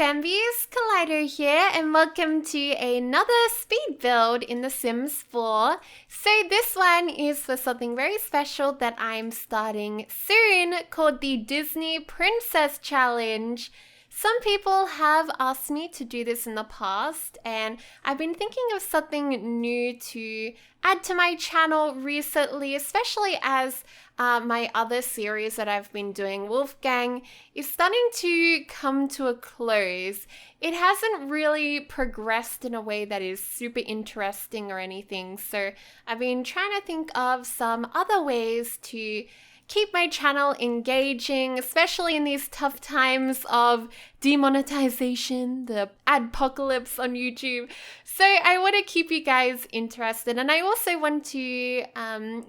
Bambies, Kaleidow here, and welcome to another speed build in The Sims 4. So this one is for something very special that I'm starting soon called the Disney Princess Challenge. Some people have asked me to do this in the past, and I've been thinking of something new to add to my channel recently, especially as my other series that I've been doing, Wolfgang, is starting to come to a close. It hasn't really progressed in a way that is super interesting or anything, so I've been trying to think of some other ways to keep my channel engaging, especially in these tough times of demonetization, the adpocalypse on YouTube. So I want to keep you guys interested, and I also want to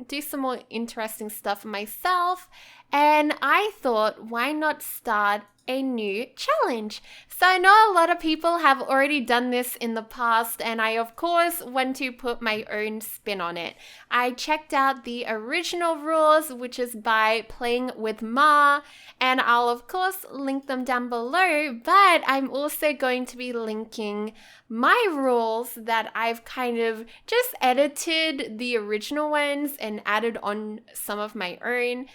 do some more interesting stuff myself. And I thought, why not start a new challenge? So I know a lot of people have already done this in the past, and I of course want to put my own spin on it. I checked out the original rules, which is by playing with Ma, and I'll of course link them down below, but I'm also going to be linking my rules that I've kind of just edited the original ones and added on some of my own,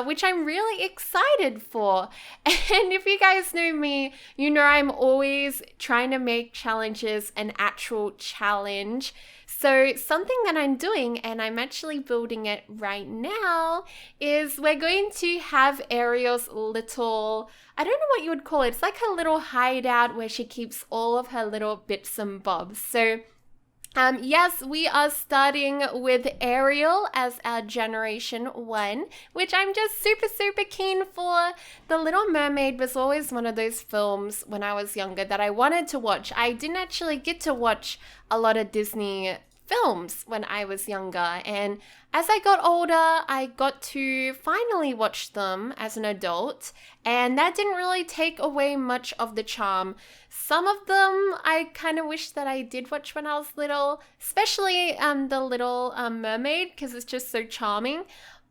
which I'm really excited for. And if you guys know me, you know I'm always trying to make challenges an actual challenge. So something that I'm doing, and I'm actually building it right now, is we're going to have Ariel's little, I don't know what you would call it. It's like her little hideout where she keeps all of her little bits and bobs. So yes, we are starting with Ariel as our generation 1, which I'm just super keen for. The Little Mermaid was always one of those films when I was younger that I wanted to watch. I didn't actually get to watch a lot of Disney films when I was younger, and as I got older, I got to finally watch them as an adult, and that didn't really take away much of the charm. Some of them I kind of wish that I did watch when I was little, especially the Little Mermaid, because it's just so charming.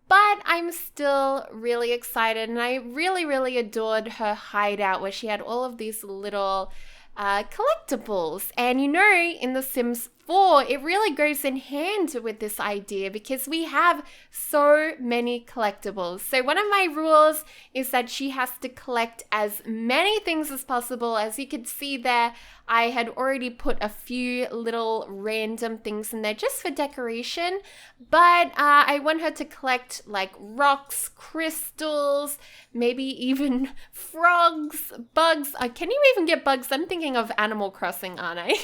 But I'm still really excited, and I really adored her hideout where she had all of these little collectibles. And you know, in The Sims 4, it really goes in hand with this idea because we have so many collectibles. So one of my rules is that she has to collect as many things as possible. As you could see there, I had already put a few little random things in there just for decoration, but I want her to collect like rocks, crystals, maybe even frogs, bugs. Can you even get bugs? I'm thinking of Animal Crossing, aren't I?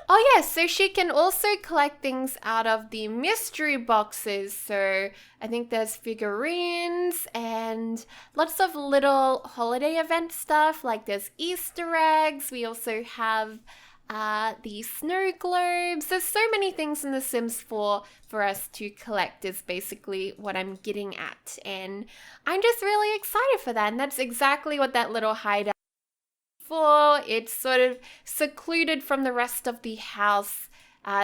Oh yeah, so she can also collect things out of the mystery boxes. So I think there's figurines and lots of little holiday event stuff, like there's Easter eggs. We also have the snow globes. There's so many things in The Sims 4 for us to collect is basically what I'm getting at. And I'm just really excited for that. And that's exactly what that little hideout is for. It's sort of secluded from the rest of the house.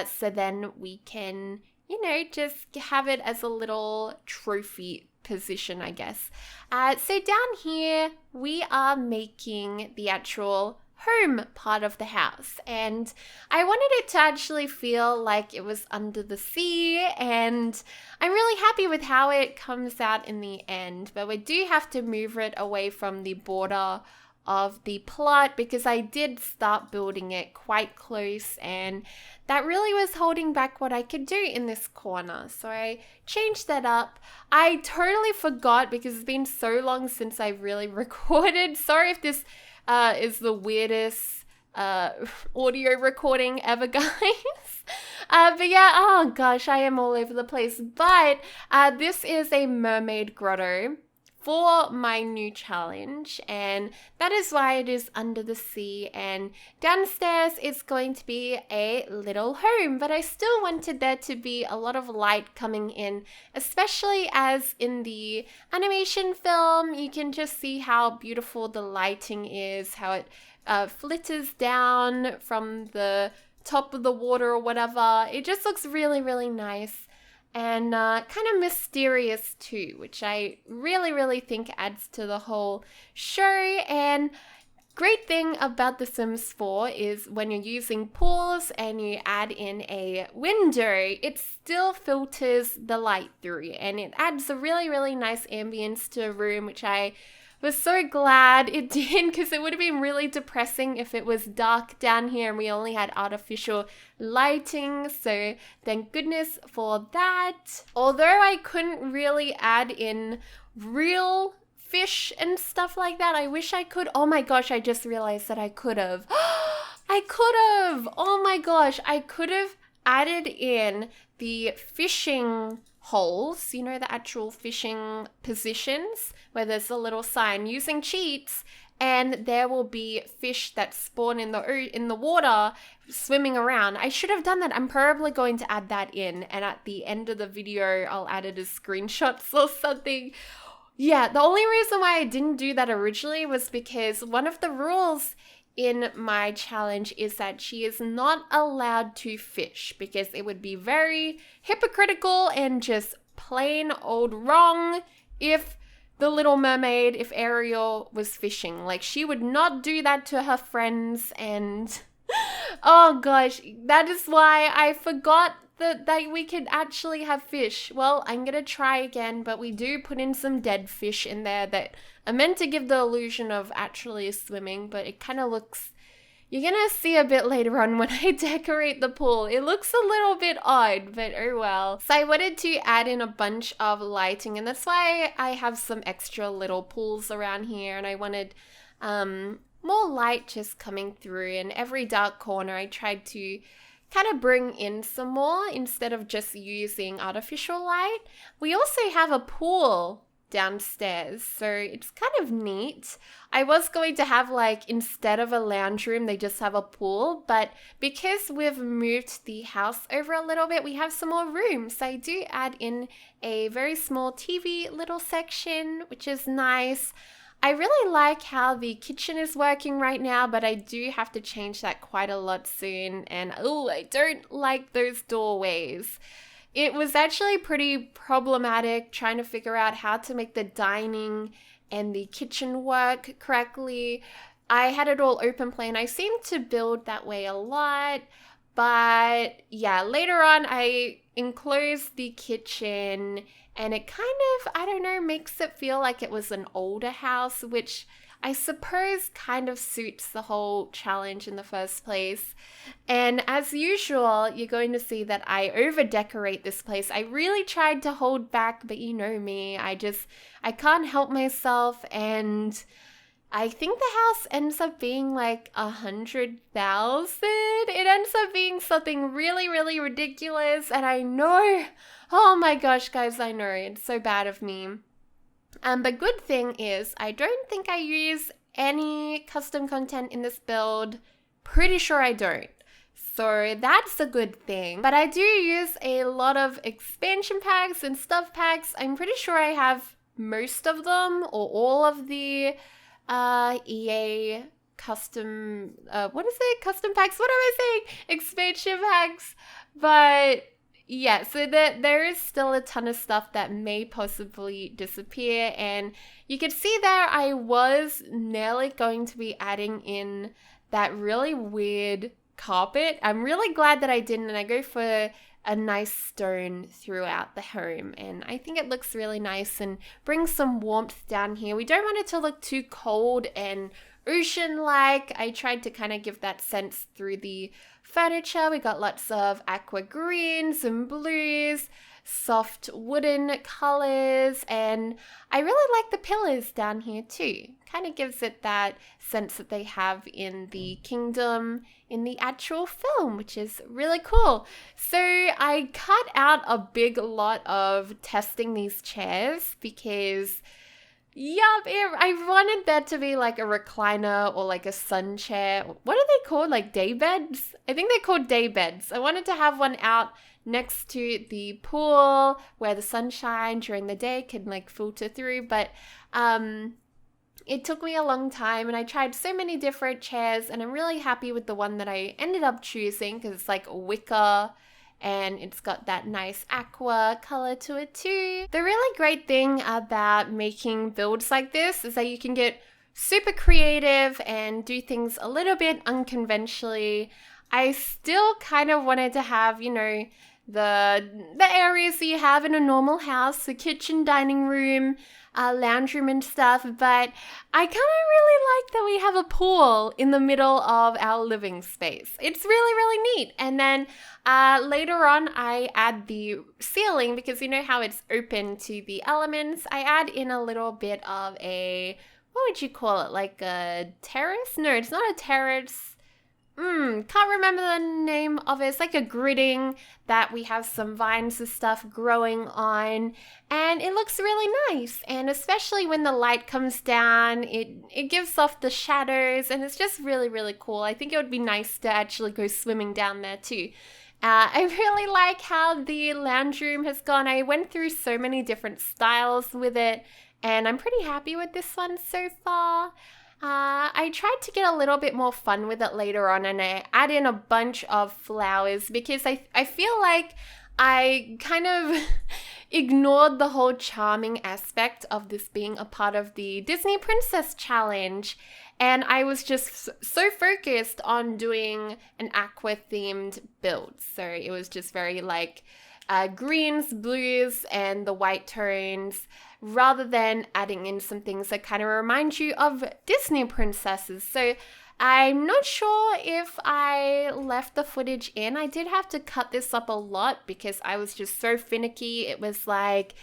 So then we can, you know, just have it as a little trophy position, I guess. So down here, we are making the actual home part of the house, and I wanted it to actually feel like it was under the sea, and I'm really happy with how it comes out in the end. But we do have to move it away from the border of the plot because I did start building it quite close, and that really was holding back what I could do in this corner. So I changed that up. I totally forgot because it's been so long since I really recorded. Sorry if this is the weirdest audio recording ever, guys. But yeah, oh gosh, I am all over the place. But this is a mermaid grotto for my new challenge, and that is why it is under the sea, and downstairs it's going to be a little home. But I still wanted there to be a lot of light coming in, especially as in the animation film you can just see how beautiful the lighting is, how it flitters down from the top of the water or whatever. It just looks really nice. And kind of mysterious too, which I really think adds to the whole show. And great thing about The Sims 4 is when you're using pools and you add in a window, it still filters the light through and it adds a really, really nice ambience to a room, which I was so glad it did, because it would have been really depressing if it was dark down here and we only had artificial lighting. So thank goodness for that. Although I couldn't really add in real fish and stuff like that, I wish I could. Oh my gosh, I just realized that I could have. I could have. Oh my gosh, I could have added in the fishing holes, you know, the actual fishing positions where there's a little sign, using cheats, and there will be fish that spawn in the water swimming around. I should have done that. I'm probably going to add that in, and at the end of the video I'll add it as screenshots or something. Yeah, the only reason why I didn't do that originally was because one of the rules in my challenge is that she is not allowed to fish, because it would be very hypocritical and just plain old wrong if the Little Mermaid, if Ariel was fishing. Like, she would not do that to her friends, and oh gosh, that is why I forgot that we could actually have fish. Well, I'm gonna try again, but we do put in some dead fish in there that are meant to give the illusion of actually swimming, but it kind of looks, you're gonna see a bit later on when I decorate the pool. It looks a little bit odd, but oh well. So I wanted to add in a bunch of lighting, and that's why I have some extra little pools around here, and I wanted more light just coming through, and every dark corner I tried to kind of bring in some more instead of just using artificial light. We also have a pool downstairs, so it's kind of neat. I was going to have, like, instead of a lounge room, they just have a pool, but because we've moved the house over a little bit, we have some more rooms. So I do add in a very small TV little section, which is nice. I really like how the kitchen is working right now, but I do have to change that quite a lot soon. And oh, I don't like those doorways. It was actually pretty problematic trying to figure out how to make the dining and the kitchen work correctly. I had it all open plan. I seem to build that way a lot. But yeah, later on I enclosed the kitchen, and it kind of, I don't know, makes it feel like it was an older house, which I suppose kind of suits the whole challenge in the first place. And as usual, you're going to see that I over-decorate this place. I really tried to hold back, but you know me, I can't help myself, and I think the house ends up being like 100,000. It ends up being something really, really ridiculous, and I know, oh my gosh, guys, I know, it's so bad of me. But good thing is, I don't think I use any custom content in this build. Pretty sure I don't. So that's a good thing. But I do use a lot of expansion packs and stuff packs. I'm pretty sure I have most of them, or all of the EA custom, what is it? Custom packs? What am I saying? Expansion packs. But yeah, so there is still a ton of stuff that may possibly disappear, and you can see there I was nearly going to be adding in that really weird carpet. I'm really glad that I didn't, and I go for a nice stone throughout the home, and I think it looks really nice and brings some warmth down here. We don't want it to look too cold and ocean-like. I tried to kind of give that sense through the furniture. We got lots of aqua greens and blues, soft wooden colors, and I really like the pillars down here too. Kind of gives it that sense that they have in the kingdom in the actual film, which is really cool. So I cut out a big lot of testing these chairs because I wanted that to be like a recliner or like a sun chair. What are they called? Like day beds? I think they're called day beds. I wanted to have one out next to the pool where the sunshine during the day can like filter through. But it took me a long time, and I tried so many different chairs, and I'm really happy with the one that I ended up choosing because it's like wicker. And it's got that nice aqua color to it too. The really great thing about making builds like this is that you can get super creative and do things a little bit unconventionally, I still kind of wanted to have, the areas that you have in a normal house, the kitchen, dining room, lounge room and stuff, but I kind of really like that we have a pool in the middle of our living space. It's really, really neat. And then later on, I add the ceiling because you know how it's open to the elements. I add in a little bit of what would you call it? Like a terrace? No, it's not a terrace. Can't remember the name of it. It's like a gridding that we have some vines and stuff growing on, and it looks really nice. And especially when the light comes down, it gives off the shadows, and it's just really, really cool. I think it would be nice to actually go swimming down there too. I really like how the lounge room has gone. I went through so many different styles with it, and I'm pretty happy with this one so far. I tried to get a little bit more fun with it later on, and I add in a bunch of flowers because I feel like I kind of ignored the whole charming aspect of this being a part of the Disney Princess Challenge. And I was just so focused on doing an aqua-themed build. So it was just very like greens, blues, and the white tones, rather than adding in some things that kind of remind you of Disney princesses. So I'm not sure if I left the footage in. I did have to cut this up a lot because I was just so finicky. It was like,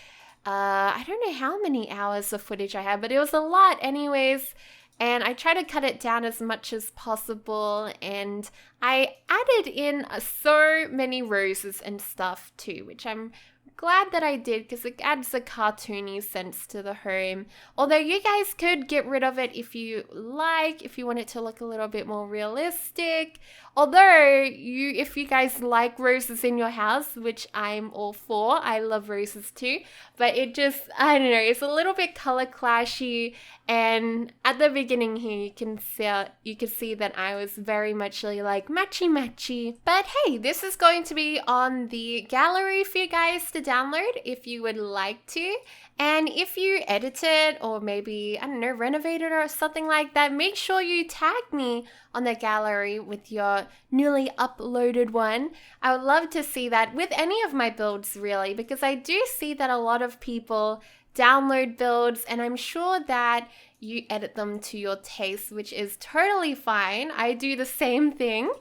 I don't know how many hours of footage I had, but it was a lot anyways. And I try to cut it down as much as possible, and I added in so many roses and stuff too, which I'm glad that I did because it adds a cartoony sense to the home. Although you guys could get rid of it if you like, if you want it to look a little bit more realistic. Although if you guys like roses in your house, which I'm all for, I love roses too, but it just, I don't know, it's a little bit color clashy. And at the beginning here, you can see that I was very much like matchy. But hey, this is going to be on the gallery for you guys to download if you would like to. And if you edit it or maybe, I don't know, renovate it or something like that, make sure you tag me on the gallery with your newly uploaded one. I would love to see that with any of my builds really, because I do see that a lot of people download builds, and I'm sure that you edit them to your taste, which is totally fine. I do the same thing.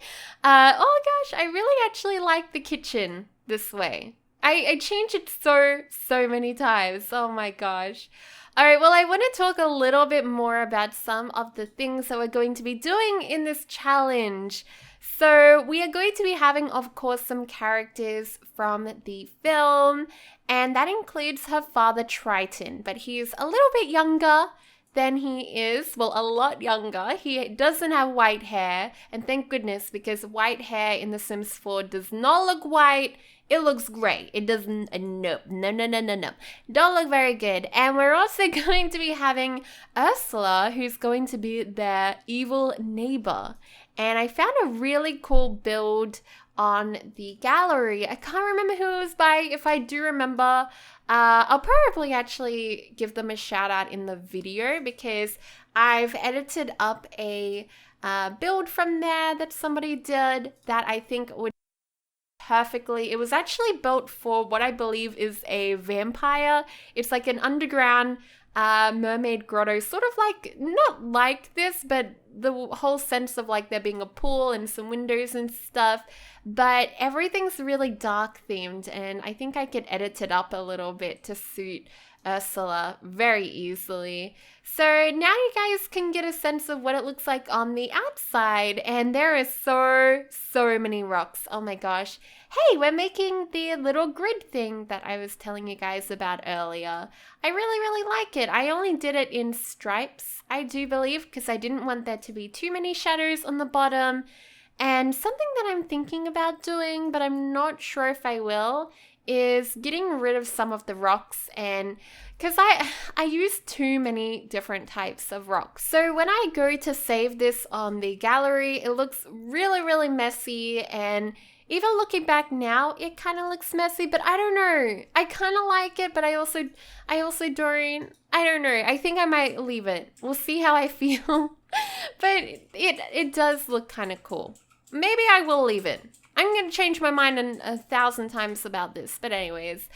Oh gosh, I really actually like the kitchen this way. I changed it so many times. Oh my gosh. All right, well, I want to talk a little bit more about some of the things that we're going to be doing in this challenge. So we are going to be having, of course, some characters from the film, and that includes her father, Triton, but he's a little bit younger than he is, well, a lot younger. He doesn't have white hair, and thank goodness, because white hair in The Sims 4 does not look white. It looks great. It doesn't, no. Don't look very good. And we're also going to be having Ursula, who's going to be their evil neighbor. And I found a really cool build on the gallery. I can't remember who it was by. If I do remember, I'll probably actually give them a shout out in the video because I've edited up a build from there that somebody did that I think would perfectly. It was actually built for what I believe is a vampire. It's like an underground mermaid grotto, sort of like, not like this, but the whole sense of like there being a pool and some windows and stuff, but everything's really dark themed, and I think I could edit it up a little bit to suit Ursula very easily. So now you guys can get a sense of what it looks like on the outside, and there is so many rocks. Oh my gosh. Hey, we're making the little grid thing that I was telling you guys about earlier. I really like it. I only did it in stripes, I do believe, because I didn't want there to be too many shadows on the bottom. And something that I'm thinking about doing, but I'm not sure if I will, is getting rid of some of the rocks, and because I use too many different types of rocks. So when I go to save this on the gallery, it looks really messy, and even looking back now, it kind of looks messy, but I don't know. I kind of like it, but I also don't. I don't know. I think I might leave it. We'll see how I feel. But it does look kind of cool. Maybe I will leave it. I'm going to change my mind 1,000 times about this. But anyways,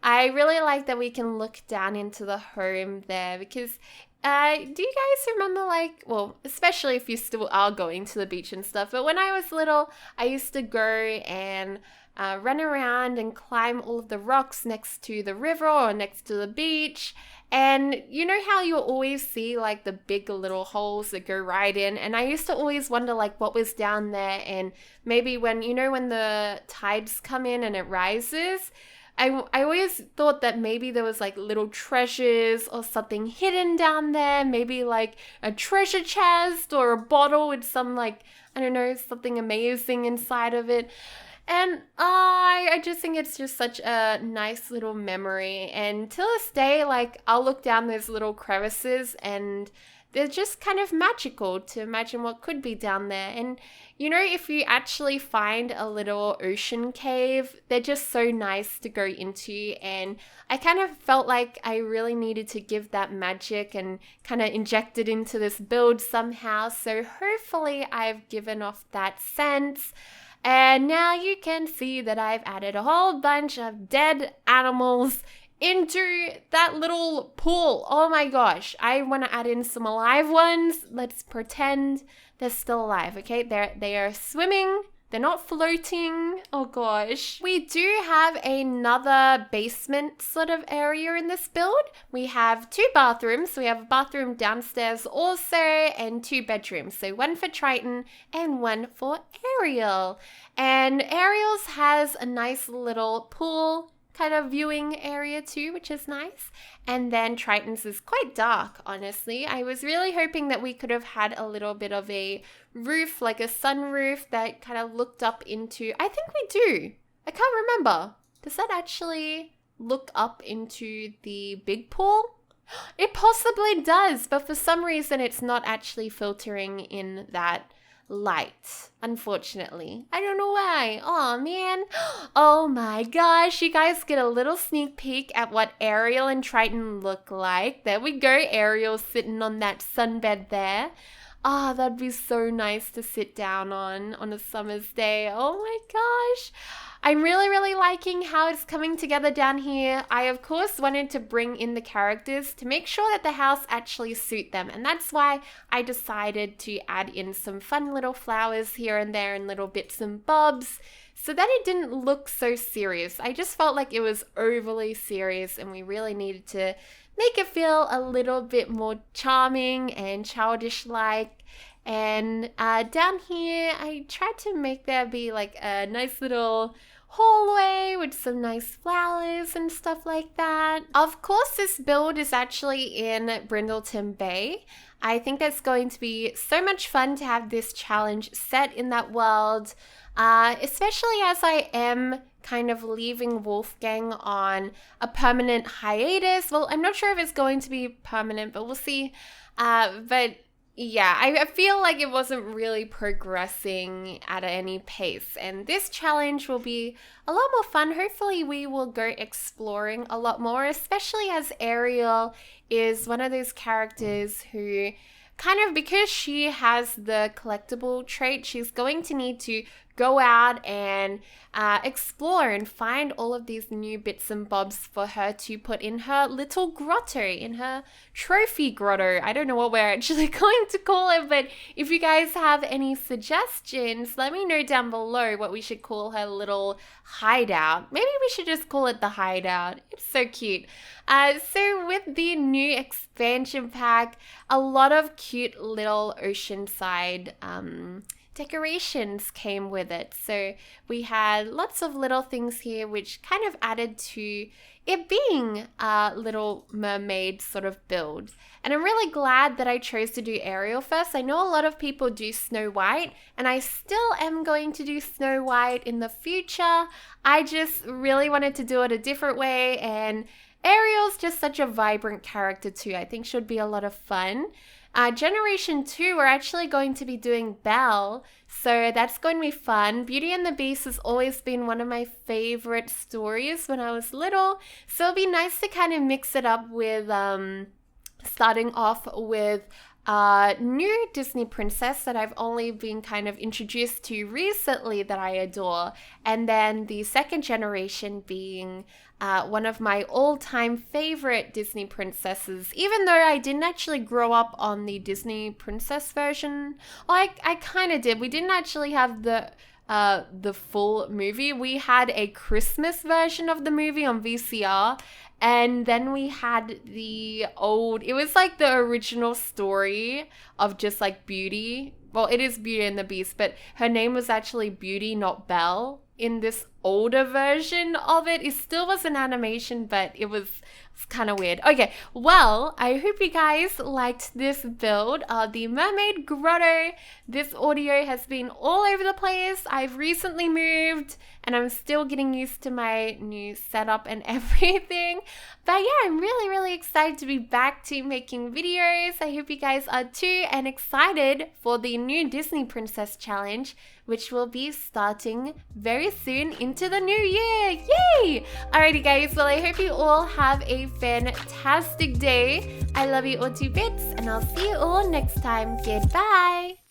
I really like that we can look down into the home there because do you guys remember, like, well, especially if you still are going to the beach and stuff, but when I was little, I used to go and run around and climb all of the rocks next to the river or next to the beach. And you know how you always see like the big little holes that go right in? And I used to always wonder like what was down there, and maybe when the tides come in and it rises, I always thought that maybe there was like little treasures or something hidden down there, maybe like a treasure chest or a bottle with some like, I don't know, something amazing inside of it. And I just think it's just such a nice little memory. And till this day, like I'll look down those little crevices and they're just kind of magical to imagine what could be down there. And you know, if you actually find a little ocean cave, they're just so nice to go into. And I kind of felt like I really needed to give that magic and kind of inject it into this build somehow. So hopefully I've given off that sense. And now you can see that I've added a whole bunch of dead animals into that little pool. Oh my gosh, I want to add in some alive ones. Let's pretend they're still alive, okay? They are swimming. They're not floating. Oh gosh. We do have another basement sort of area in this build. We have 2 bathrooms. We have a bathroom downstairs also and 2 bedrooms. So 1 for Triton and 1 for Ariel. And Ariel's has a nice little pool kind of viewing area too, which is nice. And then Triton's is quite dark, honestly. I was really hoping that we could have had a little bit of a roof, like a sunroof that kind of looked up into, I think we do. I can't remember. Does that actually look up into the big pool? It possibly does, but for some reason it's not actually filtering in that light, unfortunately. I don't know why. Oh man. Oh my gosh, you guys get a little sneak peek at what Ariel and Triton look like. There we go, Ariel sitting on that sunbed there. Ah, that'd be so nice to sit down on a summer's day. Oh my gosh. I'm really, really liking how it's coming together down here. I, of course, wanted to bring in the characters to make sure that the house actually suit them. And that's why I decided to add in some fun little flowers here and there and little bits and bobs so that it didn't look so serious. I just felt like it was overly serious and we really needed to make it feel a little bit more charming and childish-like. And down here, I tried to make there be like a nice little hallway with some nice flowers and stuff like that. Of course, this build is actually in Brindleton Bay. I think that's going to be so much fun to have this challenge set in that world, especially as I am kind of leaving Wolfgang on a permanent hiatus. Well, I'm not sure if it's going to be permanent, but we'll see. But yeah, I feel like it wasn't really progressing at any pace, and this challenge will be a lot more fun. Hopefully we will go exploring a lot more, especially as Ariel is one of those characters who kind of, because she has the collectible trait, she's going to need to go out and explore and find all of these new bits and bobs for her to put in her little grotto, in her trophy grotto. I don't know what we're actually going to call it, but if you guys have any suggestions, let me know down below what we should call her little hideout. Maybe we should just call it the hideout. It's so cute. So with the new expansion pack, a lot of cute little oceanside decorations came with it. So we had lots of little things here which kind of added to it being a Little Mermaid sort of build. And I'm really glad that I chose to do Ariel first. I know a lot of people do Snow White, and I still am going to do Snow White in the future. I just really wanted to do it a different way, and Ariel's just such a vibrant character too. I think she'll be a lot of fun. Generation 2, we're actually going to be doing Belle. So that's going to be fun. Beauty and the Beast has always been one of my favorite stories when I was little. So it'll be nice to kind of mix it up with starting off with a new Disney princess that I've only been kind of introduced to recently that I adore. And then the second generation being one of my all-time favorite Disney princesses, even though I didn't actually grow up on the Disney princess version. Well, I kind of did. We didn't actually have the full movie. We had a Christmas version of the movie on VCR, and then we had the old, it was like the original story of just like Beauty. Well, it is Beauty and the Beast, but her name was actually Beauty, not Belle, in this older version of it. It still was an animation, but it was kind of weird. Okay, well, I hope you guys liked this build of the Mermaid Grotto. This audio has been all over the place. I've recently moved and I'm still getting used to my new setup and everything. But yeah, I'm really, really excited to be back to making videos. I hope you guys are too, and excited for the new Disney Princess Challenge, which will be starting very soon into the new year. Yay! Alrighty guys, well I hope you all have a fantastic day. I love you all to bits, and I'll see you all next time. Goodbye!